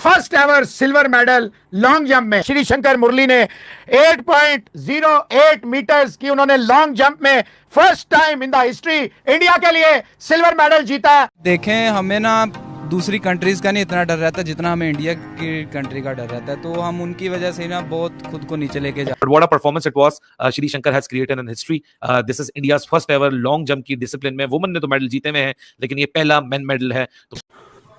First ever silver medal long jump में श्री शंकर मुरली ने 8.08 metres की उन्होंने लॉन्ग जंप में first time in the history India के लिए सिल्वर मेडल जीता। देखें, हमें ना दूसरी कंट्रीज़ का नहीं इतना डर रहता जितना हमें इंडिया की कंट्री का डर रहता है, तो हम उनकी वजह से ना बहुत खुद को नीचे लेके जा। But what a performance it was. Shri Shankar has created an history. This is India's first ever long jump की डिसिप्लिन में वुमेन ने तो मेडल जीते हुए हैं, लेकिन ये पहला मेन मेडल है। तो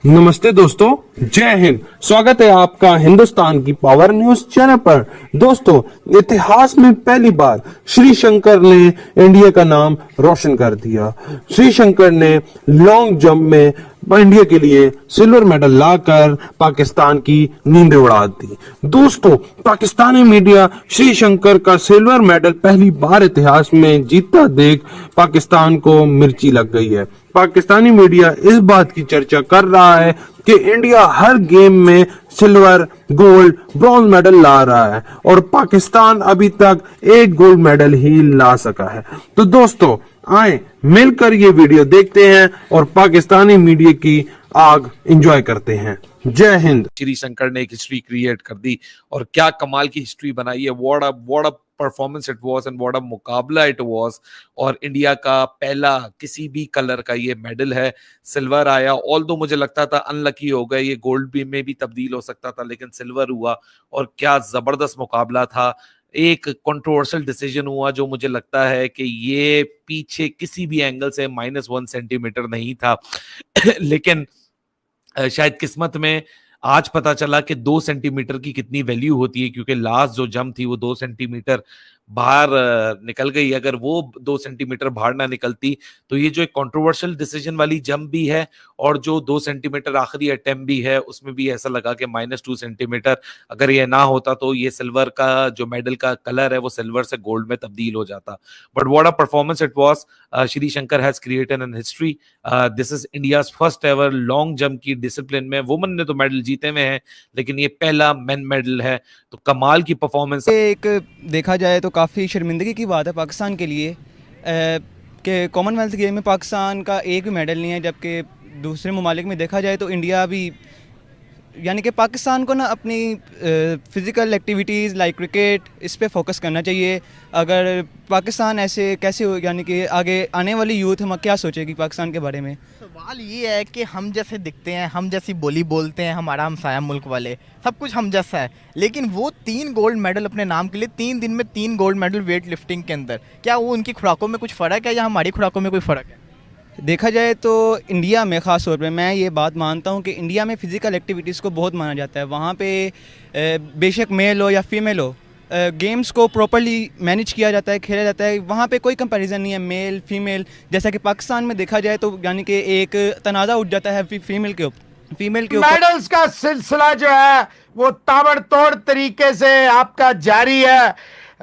नमस्ते दोस्तों, जय हिंद। स्वागत है आपका हिंदुस्तान की पावर न्यूज चैनल पर। दोस्तों, इतिहास में पहली बार श्री शंकर ने इंडिया का नाम रोशन कर दिया। श्री शंकर ने लॉन्ग जंप में इंडिया के लिए सिल्वर मेडल लाकर पाकिस्तान की नींदें उड़ा दी। दोस्तों, पाकिस्तानी मीडिया श्री शंकर का सिल्वर मेडल पहली बार इतिहास में जीतता देख पाकिस्तान को मिर्ची लग गई है। पाकिस्तानी मीडिया इस बात की चर्चा कर रहा है कि इंडिया हर गेम में सिल्वर, गोल्ड, ब्रॉन्ज मेडल ला रहा है और पाकिस्तान अभी तक एक गोल्ड मेडल ही ला सका है। तो दोस्तों, आए मिलकर ये वीडियो देखते हैं और पाकिस्तानी मीडिया की आग एंजॉय करते हैं। जय हिंद। श्री शंकर ने एक हिस्ट्री क्रिएट कर दी और क्या कमाल की हिस्ट्री बनाई है। What a performance it was and what a मुकाबला इट वाज। और इंडिया का पहला किसी भी कलर का ये मेडल है, सिल्वर आया। ऑल्दो मुझे लगता था अनलकी हो गए, ये गोल्ड भी में भी तब्दील हो सकता था, लेकिन सिल्वर हुआ और क्या जबरदस्त मुकाबला था। एक कंट्रोवर्शियल डिसीजन हुआ जो मुझे लगता है कि ये पीछे किसी भी एंगल से -1 सेंटीमीटर नहीं था लेकिन शायद किस्मत में आज पता चला कि 2 सेंटीमीटर की कितनी वैल्यू होती है, क्योंकि लास्ट जो जंप थी वो 2 सेंटीमीटर बाहर निकल गई। अगर वो 2 सेंटीमीटर बाहर ना निकलती तो ये जो एक कंट्रोवर्शियल डिसीजन वाली जंप भी है और जो 2 सेंटीमीटर आखिरी अटेम्प्ट भी है, उसमें भी ऐसा लगा कि -2 सेंटीमीटर अगर ये ना होता तो ये सिल्वर का जो मेडल का कलर है वो सिल्वर से गोल्ड में तब्दील हो जाता। But what a performance it was. Shri Shankar has created an history. This is India's first ever long jump की डिसिप्लिन में वुमेन ने तो मेडल जीते हुए हैं, लेकिन ये पहला मेन मेडल है। तो कमाल की परफॉर्मेंस। एक देखा जाए तो काफ़ी शर्मिंदगी की बात है पाकिस्तान के लिए कि कॉमनवेल्थ गेम में पाकिस्तान का एक भी मेडल नहीं है, जबकि दूसरे ममालिक में देखा जाए तो इंडिया भी, यानी कि पाकिस्तान को ना अपनी फ़िज़िकल एक्टिविटीज़ लाइक क्रिकेट इस पे फोकस करना चाहिए। अगर पाकिस्तान ऐसे कैसे हो, यानी कि आगे आने वाली यूथ हम क्या सोचेगी पाकिस्तान के बारे में। सवाल ये है कि हम जैसे दिखते हैं, हम जैसी बोली बोलते हैं, हमारा हमसाया मुल्क वाले सब कुछ हम जैसा है, लेकिन वो 3 गोल्ड मेडल अपने नाम के लिए 3 दिन में 3 गोल्ड मेडल वेट लिफ्टिंग के अंदर, क्या वो उनकी खुराकों में कुछ फ़र्क है या हमारी खुराकों में कोई फ़र्क है? देखा जाए तो इंडिया में ख़ास तौर पे मैं ये बात मानता हूँ कि इंडिया में फ़िज़िकल एक्टिविटीज़ को बहुत माना जाता है। वहाँ पे बेशक मेल हो या फीमेल हो, गेम्स को प्रॉपर्ली मैनेज किया जाता है, खेला जाता है। वहाँ पे कोई कंपैरिजन नहीं है मेल फीमेल, जैसा कि पाकिस्तान में देखा जाए तो यानी कि एक तनाज़ा उठ जाता है फीमेल के ऊपर। मेडल्स का सिलसिला जो है वो ताबड़तोड़ तरीके से आपका जारी है।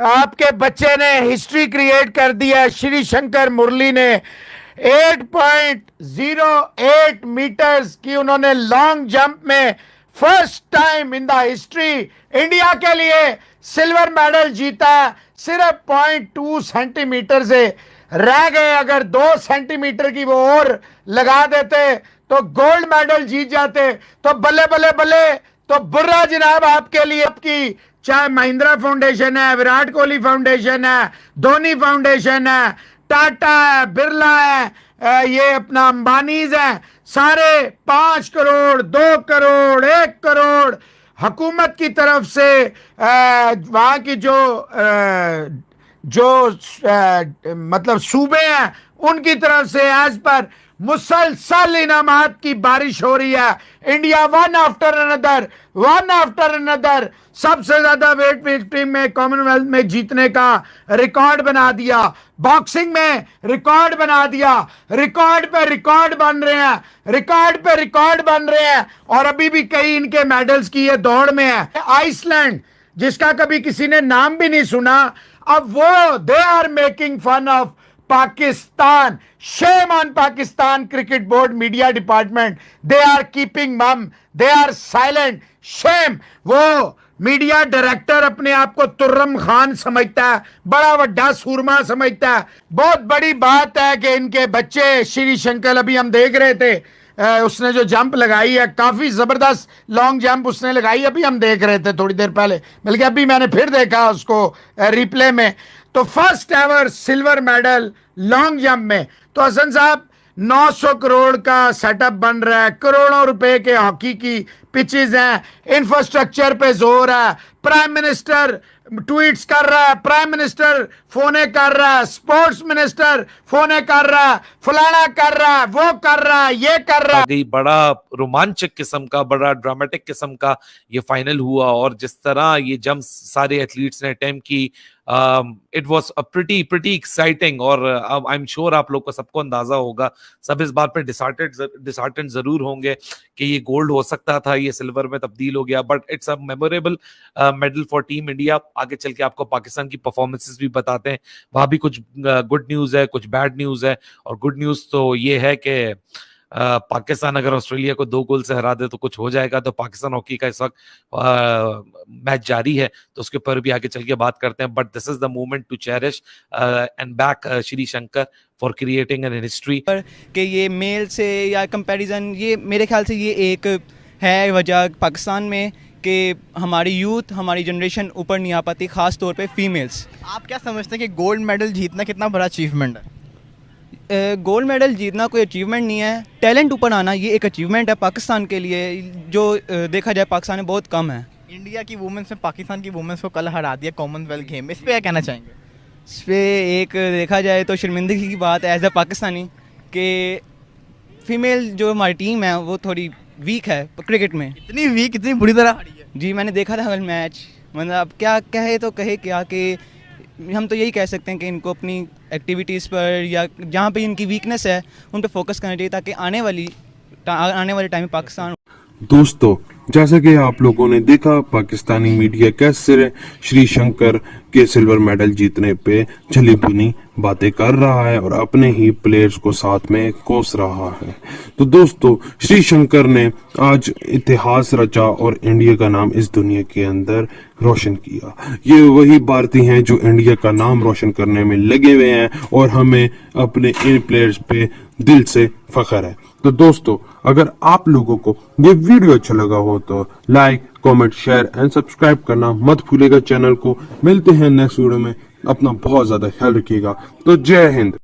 आपके बच्चे ने हिस्ट्री क्रिएट कर दी है। श्री शंकर मुरली ने 8.08 मीटर्स की उन्होंने लॉन्ग जंप में first time in the history India के लिए सिल्वर मेडल जीता। सिर्फ 0.2 सेंटीमीटर से रह गए। अगर 2 सेंटीमीटर की वो और लगा देते तो गोल्ड मेडल जीत जाते। तो बल्ले बल्ले बल्ले, तो बुर्रा जनाब आपके लिए। आपकी चाहे महिंद्रा फाउंडेशन है, विराट कोहली फाउंडेशन है, धोनी फाउंडेशन है, टाटा है, बिरला है, ये अपना अंबानीज है, सारे 5 करोड़, 2 करोड़, 1 करोड़ हुकूमत की तरफ से वहाँ की जो मतलब सूबे हैं उनकी तरफ से एज पर मुसलसल इनामात की बारिश हो रही है। इंडिया वन आफ्टर अनदर सबसे ज्यादा वेट लिफ्टिंग में कॉमनवेल्थ में जीतने का रिकॉर्ड बना दिया। बॉक्सिंग में रिकॉर्ड बना दिया। रिकॉर्ड पे रिकॉर्ड बन रहे हैं और अभी भी कई इनके मेडल्स की ये दौड़ में है। आइसलैंड, जिसका कभी किसी ने नाम भी नहीं सुना, अब वो they are making fun of Pakistan. Shame on Pakistan Cricket Board Media Department. They are keeping mum. They are silent. Shame. वो मीडिया डायरेक्टर अपने आप को तुर्रम खान समझता है, बड़ा वड्डा सूरमा समझता है। बहुत बड़ी बात है कि इनके बच्चे श्री शंकर, अभी हम देख रहे थे उसने जो जंप लगाई है, काफी जबरदस्त लॉन्ग जंप उसने लगाई, अभी हम देख रहे थे थोड़ी देर पहले, बल्कि अभी मैंने फिर देखा उसको रिप्ले में। तो first ever silver medal long jump में। तो हसन साहब 900 करोड़ का सेटअप बन रहा है, करोड़ों रुपए के हॉकी की पिचेस हैं, इंफ्रास्ट्रक्चर पे जोर है, प्राइम मिनिस्टर ट्वीट्स कर रहा है, प्राइम मिनिस्टर फोने कर रहा है, स्पोर्ट्स मिनिस्टर फोने कर रहा है, फलाना कर रहा है, वो कर रहा है, ये कर रहा है। गई बड़ा रोमांचक किस्म का, बड़ा ड्रामेटिक किस्म का ये फाइनल हुआ, और जिस तरह ये जंप सारे एथलीट्स ने अटेम्प्ट की, it was a pretty exciting. और आई एम श्योर आप लोग को सबको अंदाजा होगा, सब इस बात पे डिसहार्टेंड जरूर होंगे कि ये गोल्ड हो सकता था, ये सिल्वर में तब्दील हो गया, but it's a memorable medal for team India. आगे चल के आपको पाकिस्तान की परफॉर्मेंसेस भी बताते हैं, वहां भी कुछ गुड न्यूज है, कुछ बैड न्यूज है। और गुड न्यूज तो ये है कि पाकिस्तान अगर ऑस्ट्रेलिया को 2 गोल से हरा दे तो कुछ हो जाएगा। तो पाकिस्तान हॉकी का इस वक्त मैच जारी है, तो उसके ऊपर भी आगे चल के बात करते हैं। But this is the moment to cherish and back Shri Shankar for creating an history. कि ये मेल से या कंपैरिजन, ये मेरे ख्याल से ये एक है वजह पाकिस्तान में कि हमारी यूथ, हमारी जनरेशन ऊपर नहीं आ पाती, ख़ास तौर पे फीमेल्स। आप क्या समझते हैं कि गोल्ड मेडल जीतना कितना बड़ा अचीवमेंट है? गोल्ड मेडल जीतना कोई अचीवमेंट नहीं है, टैलेंट ऊपर आना ये एक अचीवमेंट है पाकिस्तान के लिए, जो देखा जाए पाकिस्तान में बहुत कम है। इंडिया की वुमेन्स ने पाकिस्तान की वुमेन्स को कल हरा दिया कॉमनवेल्थ गेम में, इस पर क्या कहना चाहेंगे? इस पर एक देखा जाए तो शर्मिंदगी की बात है एज अ पाकिस्तानी कि फीमेल जो हमारी टीम है वो थोड़ी वीक है क्रिकेट में। इतनी वीक, इतनी बुरी तरह हारी है? जी मैंने देखा था कल मैच, मतलब अब क्या कहे तो कहे क्या, कि हम तो यही कह सकते हैं कि इनको अपनी एक्टिविटीज़ पर या जहाँ पे इनकी वीकनेस है उन पर फोकस करना चाहिए, ताकि आने वाले टाइम में पाकिस्तान। दोस्तों, जैसा कि आप लोगों ने देखा, पाकिस्तानी मीडिया कैसे श्री शंकर के सिल्वर मेडल जीतने पे छली भुनी बातें कर रहा है और अपने ही प्लेयर्स को साथ में कोस रहा है। तो दोस्तों, श्री शंकर ने आज इतिहास रचा और इंडिया का नाम इस दुनिया के अंदर रोशन किया। ये वही भारतीय हैं जो इंडिया का नाम रोशन करने में लगे हुए हैं और हमें अपने इन प्लेयर्स पे दिल से फख्र है। तो दोस्तों, अगर आप लोगों को ये वीडियो अच्छा लगा हो तो like, comment, share and subscribe करना मत भूलिएगा चैनल को। मिलते हैं नेक्स्ट वीडियो में, अपना बहुत ज्यादा ख्याल रखिएगा। तो जय हिंद।